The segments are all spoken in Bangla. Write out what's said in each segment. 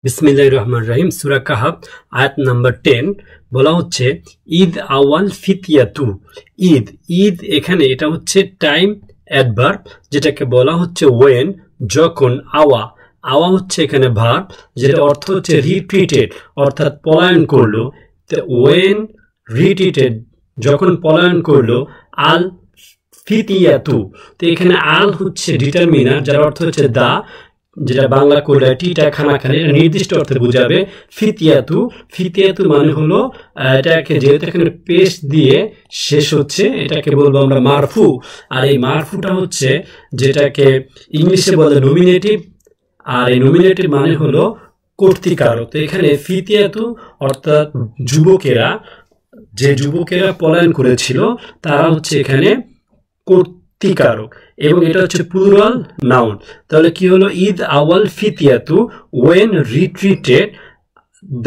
বিসমিল্লাহির রহমানির রহিম। সূরা কাহাফ আয়াত নাম্বার 10 বলা হচ্ছে ঈদ আওয়াল ফিতিয়াতু। ঈদ ঈদ এখানে এটা হচ্ছে টাইম অ্যাডভার্ব, যেটাকে বলা হচ্ছে ওয়েন, যখন। আওয়া আওয়া হচ্ছে এখানে ভার্ব, যেটা অর্থ হচ্ছে রিপিটেড, অর্থাৎ পলায়ন করলো। ওয়েন রিপিটেড, যখন পলায়ন করলো। আল ফিতিয়াতু, তো এখানে আল হচ্ছে ডিটারমিনার, যার অর্থ হচ্ছে দা, যেটা বাংলা করলে টিটা খানা খানে নির্দিষ্ট অর্থে বোঝাবে। ফিতিয়াতু, ফিতিয়াতু মানে হলো এটাকে যেহেতু এখানে পেশ দিয়ে শেষ হচ্ছে, এটাকে বলবো আমরা মারফু। আর এই মারফুটা হচ্ছে যেটাকে ইংলিশে বলে নমিনেটিভ, আর এই নমিনেটিভ মানে হলো কর্তৃকারক। তো এখানে ফিতিয়াতু অর্থাৎ যুবকেরা, যে যুবকেরা পলায়ন করেছিল তারা হচ্ছে এখানে কর্তৃকারক, এবং এটা হচ্ছে প্লুরাল নাউন। তাহলে কি হলো? ঈদ আওয়াল ফিতিয়াতু ওয়েন রিট্রিটেড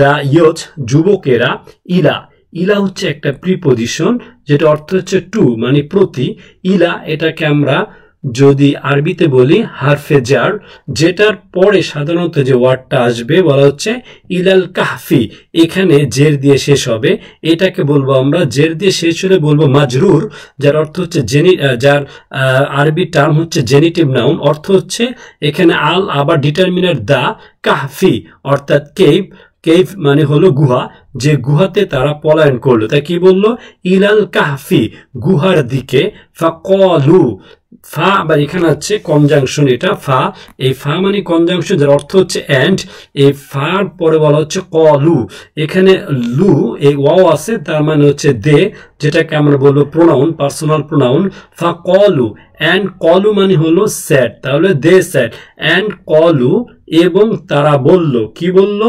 দ্য ইয়থ, যুবকেরা। ইলা ইলা হচ্ছে একটা প্রিপোজিশন, যেটা অর্থ হচ্ছে টু, মানে প্রতি। ইলা এটাকে আমরা যদি আরবিতে বলি হারফে জার, যেটার পরে সাধারণত যে ওয়ার্ডটা আসবে বলা হচ্ছে ইলাল কাহফি, এখানে জের দিয়ে শেষ হবে। এটাকে বলবো আমরা, জের দিয়ে শেষ হলে বলবো মাজরুর, যার অর্থ হচ্ছে যার আরবি টার্ম হচ্ছে জেনিটিভ নাউন। অর্থ হচ্ছে এখানে আল আবার ডিটারমিনার দা, কাহফি অর্থাৎ কেভ, কেভ মানে হলো গুহা, যে গুহাতে তারা পলায়ন করলো। তাই কি বললো? ইলাল কাহফি, গুহার দিকে। ফাকলু, ফা আবার এখানে আছে কনজাংশন, এটা ফা, এই ফা মানে কনজাংশন, যার অর্থ হচ্ছে এন্ড। এই ফার পরে বলা হচ্ছে কলু, এখানে লু এই ওয়াও আছে, তার মানে হচ্ছে দে, যেটাকে আমরা বলবো প্রোনাউন, পার্সোনাল প্রোনাউন। ফা কলু, অ্যান্ড কলু মানে হলো স্যাড, তাহলে দে স্যাড অ্যান্ড কলু, এবং তারা বলল, কি বলল?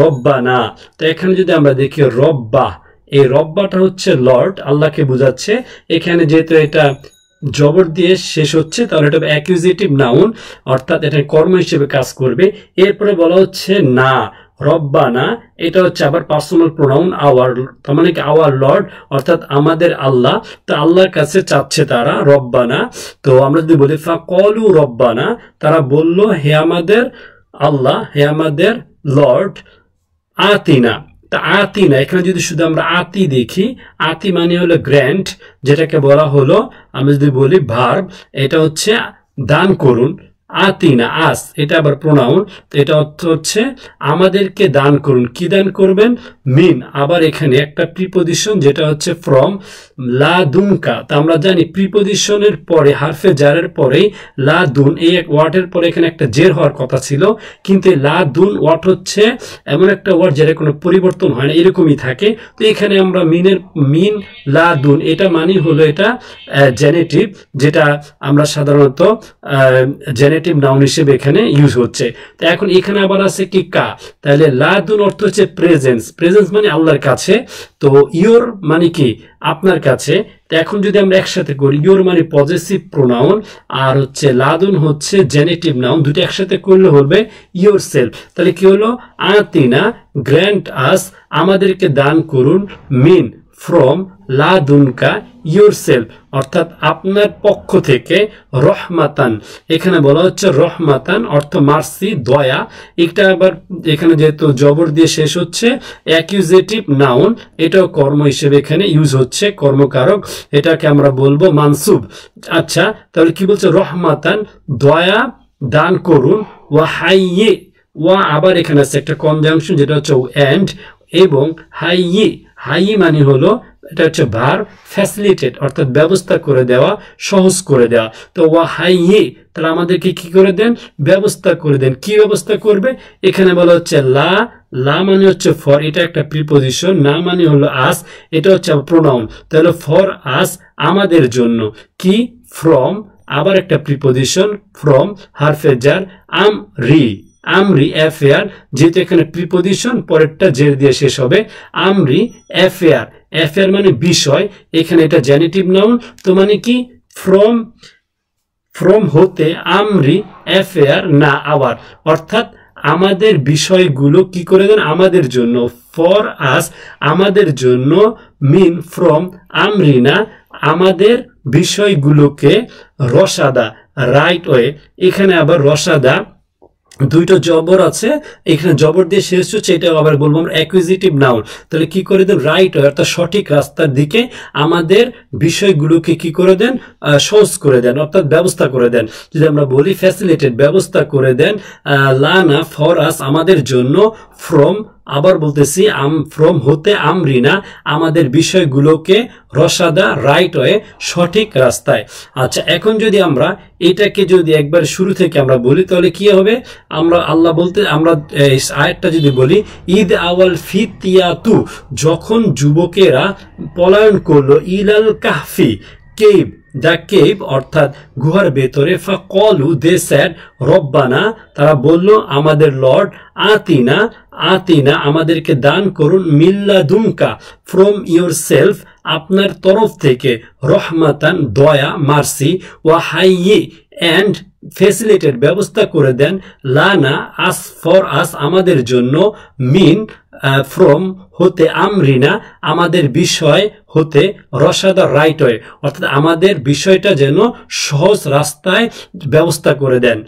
রব্বানা। তো এখানে যদি আমরা দেখি রব্বা, এই রব্বাটা হচ্ছে লর্ড, আল্লাহকে বোঝাচ্ছে। এখানে যেহেতু এটা জবর দিয়ে শেষ হচ্ছে, তাহলে এটা অ্যাকিউজিটিভ নাউন, অর্থাৎ এটা কর্ম হিসেবে কাজ করবে। এরপরে বলা হচ্ছে না, রব্বানা, এটা হচ্ছে আবার পার্সোনাল প্রোনাউন আওয়ার, তার মানে কি আওয়ার লর্ড, অর্থাৎ আমাদের আল্লাহ। তো আল্লাহর কাছে চাচ্ছে তারা রব্বানা। তো আমরা যদি বলি ফাকলু রব্বানা, তারা বলল হে আমাদের আল্লাহ, হে আমাদের লর্ড, আতিনা। তা আতিনা, এখানে যদি শুধু আমরা আতি দেখি, আতি মানে হলো গ্র্যান্ট, যেটাকে বলা হলো, আমি যদি বলি ভার্ব, এটা হচ্ছে দান করুন। আতিনা, আস, এটা আবার প্রোনাউন, তো এটা অর্থ হচ্ছে আমাদেরকে দান করুন। কি দান করবেন? মিন, আবার এখানে একটা প্রিপোজিশন, যেটা হচ্ছে ফ্রম, লা দুনকা। তা আমরা জানি প্রিপোজিশনের পরে হারফে জারের পরেই লা দুন, এই এক ওয়ার্ডের পরে এখানে একটা জের হওয়ার কথা ছিল, কিন্তু লা দুন ওয়ার্ড হচ্ছে এমন একটা ওয়ার্ড যেটা কোনো পরিবর্তন হয় না, এরকমই থাকে। তো এখানে আমরা মিন লা দুন, এটা মানে হলো এটা জেনেটিভ, যেটা আমরা সাধারণত জেনেটিভ নাউন হিসেবে এখানে ইউজ হচ্ছে। তো এখন এখানে আবার আছে কি কা, তাহলে লা দুন অর্থ হচ্ছে প্রেজেন্স, প্রেজেন্স মানে আল্লাহর কাছে। তো ইয়োর মানে কি? আপনার কাছে। তো এখন যদি আমরা একসাথে করি, ইয়োর মানে পজেসিভ প্রোনাউন, আর হচ্ছে লাদুন হচ্ছে জেনেটিভ নাউন, দুটো একসাথে করলে হবে ইয়োর সেলফ। তাহলে কি হলো? আতিনা গ্র্যান্ট আস, আমাদেরকে দান করুন, মিন ফ্রম, লাদুনকা ইয়োর সেলফ অর্থাৎ আপনার পক্ষ থেকে, রহমাতান, এখানে বলা হচ্ছে রহমাতান অর্থ মার্সি, দয়া। এটা আবার এখানে যেহেতু জবর দিয়ে শেষ হচ্ছে, অ্যাকিউজেটিভ নাউন, এটাও কর্ম হিসেবে এখানে ইউজ হচ্ছে, কর্মকারক, এটাকে আমরা বলবো মানসুব। আচ্ছা, তাহলে কি বলছে? রহমাতান, দয়া দান করুন। ওয়া হাইয়ে, ওয়া আবার এখানে আছে একটা কনজাংশন, যেটা হচ্ছে এন্ড, এবং হাইয়ে, হাইয়ে মানে হলো, এটা হচ্ছে ভার, ফ্যাসিলিটেট অর্থাৎ ব্যবস্থা করে দেওয়া, সহজ করে দেওয়া। তো ওয়া হাইয়ে, তাহলে আমাদেরকে কি করে দেন? ব্যবস্থা করে দেন। কি ব্যবস্থা করবে? এখানে বলা হচ্ছে লা, লা মানে হচ্ছে ফর, এটা একটা প্রিপোজিশন, না মানে হলো আস, এটা হচ্ছে প্রোনাউন। তাহলে ফর আস, আমাদের জন্য। কি? ফ্রম, আবার একটা প্রিপোজিশন, ফ্রম হারফে জার, আম রি, আমরি অ্যাফেয়ার, যেহেতু এখানে প্রিপোজিশন পরেরটা জের দিয়ে শেষ হবে, আমরি অ্যাফেয়ার, অ্যাফেয়ার মানে বিষয়, এখানে এটা জেনেটিভ নাউন। তো মানে কি? ফ্রম, ফ্রম হতে, আমরি অ্যাফেয়ার না আওয়ার, অর্থাৎ আমাদের বিষয়গুলো কি করে দেন? আমাদের জন্য। ফর আস, আমাদের জন্য। মিন ফ্রম, আমরিনা, আমাদের বিষয়গুলোকে। রসাদা রাইট ওয়ে, এখানে আবার রসাদা দুইটা জবর আছে, এখানে জবর দিয়ে শেষ হচ্ছে, এটা আবার বলবো আমরা অ্যাকুইজিটিভ নাউন। তাহলে কি করে দেন, রাইট ওয়ে অর্থাৎ সঠিক রাস্তার দিকে আমাদের বিষয়গুলোকে কি করে দেন, সহজ করে দেন অর্থাৎ ব্যবস্থা করে দেন। যদি আমরা বলি ফ্যাসিলিটেট ব্যবস্থা করে দেন, লানা ফর আস আমাদের জন্য, ফ্রম আবার বলতেছি ফ্রম হতে, আমরিনা আমাদের বিষয়গুলোকে, রসাদা রাইট ওয়ে সঠিক রাস্তায়। আচ্ছা এখন যদি আমরা এটাকে যদি একবার শুরু থেকে আমরা বলি তাহলে কি হবে, আমরা আল্লাহ বলতে আমরা আয়াতটা যদি বলি, ঈদ আওয়াল ফিতিয়াতু যখন যুবকেরা পলায়ন করলো, ইলাল কাহফি কেভ, দ্য কেভ অর্থাৎ গুহার ভেতরে, ফাকলু দে স্যাড রব্বানা তারা বলল আমাদের লর্ড, আতিনা আতিনা আমাদেরকে দান করুন, মিল্লাদুনকা ফ্রম ইয়োর সেলফ আপনার তরফ থেকে, রহমাতান দয়া মার্সি, ওয়া হাইয়ি অ্যান্ড ফেসিলিটেট ব্যবস্থা করে দেন, লানা আস ফর আস আমাদের জন্য, মিন ফ্রম হতে, আমরিনা আমাদের বিষয় হতে, রসাদা রাইট ওয়ে অর্থাৎ আমাদের বিষয়টা যেন সহজ রাস্তায় ব্যবস্থা করে দেন।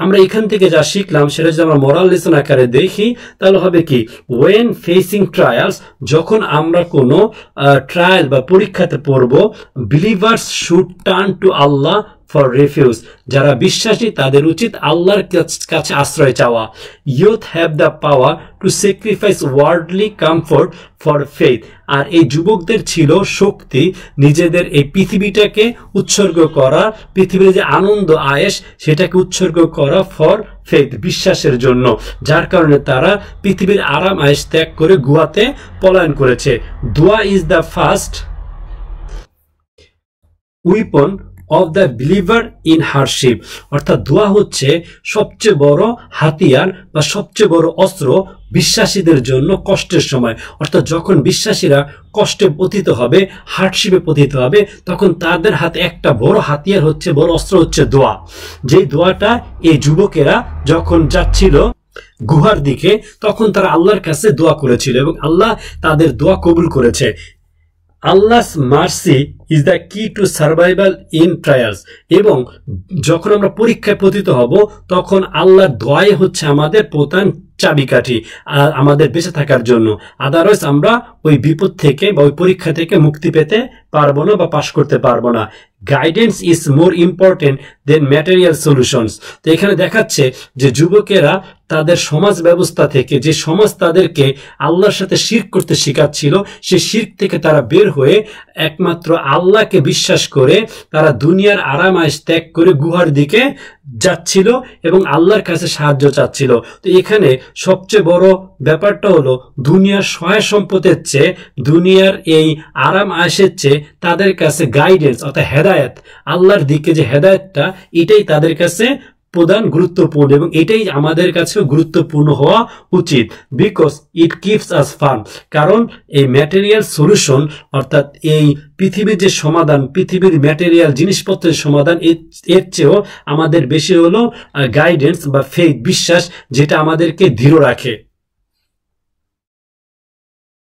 আমরা এখান থেকে যা শিখলাম সেটা যদি আমরা মোরাল লেসন আকারে দেখি তাহলে হবে কি, ওয়েন ফেসিং ট্রায়ালস যখন আমরা কোনো ট্রায়াল বা পরীক্ষাতে পড়ব, believers should turn to Allah for refuge যারা বিশ্বাসী তাদের উচিত আল্লাহর কাছে আশ্রয় চাওয়া। Youth have the power to sacrifice worldly comfort for faith আর এই যুবকদের ছিল শক্তি নিজেদের এই পৃথিবীটাকে উৎসর্গ করা, পৃথিবীর যে আনন্দ আয়েশ সেটাকে উৎসর্গ করা ফর ফেথ বিশ্বাসের জন্য, যার কারণে তারা পৃথিবীর আরাম আয়েশ ত্যাগ করে গুহাতে পলায়ন করেছে। দোয়া is the first weapon of the believer in hardship অর্থাৎ দোয়া হচ্ছে সবচেয়ে বড় হাতিয়ার বা সবচেয়ে বড় অস্ত্র বিশ্বাসীদের জন্য কষ্টের সময়। অর্থাৎ যখন বিশ্বাসীরা কষ্টে পতিত হবে, হার্ডশিপে পতিত হবে, তখন তাদের হাতে একটা বড় হাতিয়ার হচ্ছে, বড় অস্ত্র হচ্ছে দোয়া। যে দোয়াটা এই যুবকেরা যখন যাচ্ছিল গুহার দিকে তখন তারা আল্লাহর কাছে দোয়া করেছিল এবং আল্লাহ তাদের দোয়া কবুল করেছে। আল্লাহস মার্সি ইজ দ্য কি টু সার্ভাইভাল ইন ট্রায়ালস এবং যখন আমরা পরীক্ষায় পতিত হব তখন আল্লাহর দোয়াই হচ্ছে আমাদের প্রধান চাবিকাঠি আমাদের বেঁচে থাকার জন্য। আদারওয়াইজ আমরা ওই বিপদ থেকে বা ওই পরীক্ষা থেকে মুক্তি পেতে পারবো না বা পাশ করতে পারবো না। Guidance is more important than material solutions. তো এখানে দেখাচ্ছে যে যুবকেরা তাদের সমাজ ব্যবস্থা থেকে, যে সমাজ তাদেরকে আল্লাহর সাথে শিরক করতে শেখাচ্ছিল, সেই শিরক থেকে তারা বের হয়ে একমাত্র আল্লাহকে বিশ্বাস করে তারা দুনিয়ার আরাম আয়েশ ত্যাগ করে গুহার দিকে যাচ্ছিল এবং আল্লাহর কাছে সাহায্য চাচ্ছিল। তো এখানে সবচেয়ে বড় ব্যাপারটা হলো দুনিয়ার সহায় সম্পদের চেয়ে, দুনিয়ার এই আরাম আয়েশের চেয়ে তাদের কাছে গাইডেন্স অর্থাৎ হেদায়েত, আল্লাহর দিকে যে হেদায়েতটা, এটাই তাদের কাছে প্রধান গুরুত্বপূর্ণ এবং এটাই আমাদের কাছেও গুরুত্বপূর্ণ হওয়া উচিত। Because it keeps us farm কারণ এই ম্যাটেরিয়াল সলিউশন অর্থাৎ এই পৃথিবীর যে সমাধান, পৃথিবীর ম্যাটেরিয়াল জিনিসপত্রের সমাধান, এর চেয়েও আমাদের বেশি হলো গাইডেন্স বা ফেথ বিশ্বাস, যেটা আমাদেরকে দৃঢ় রাখে।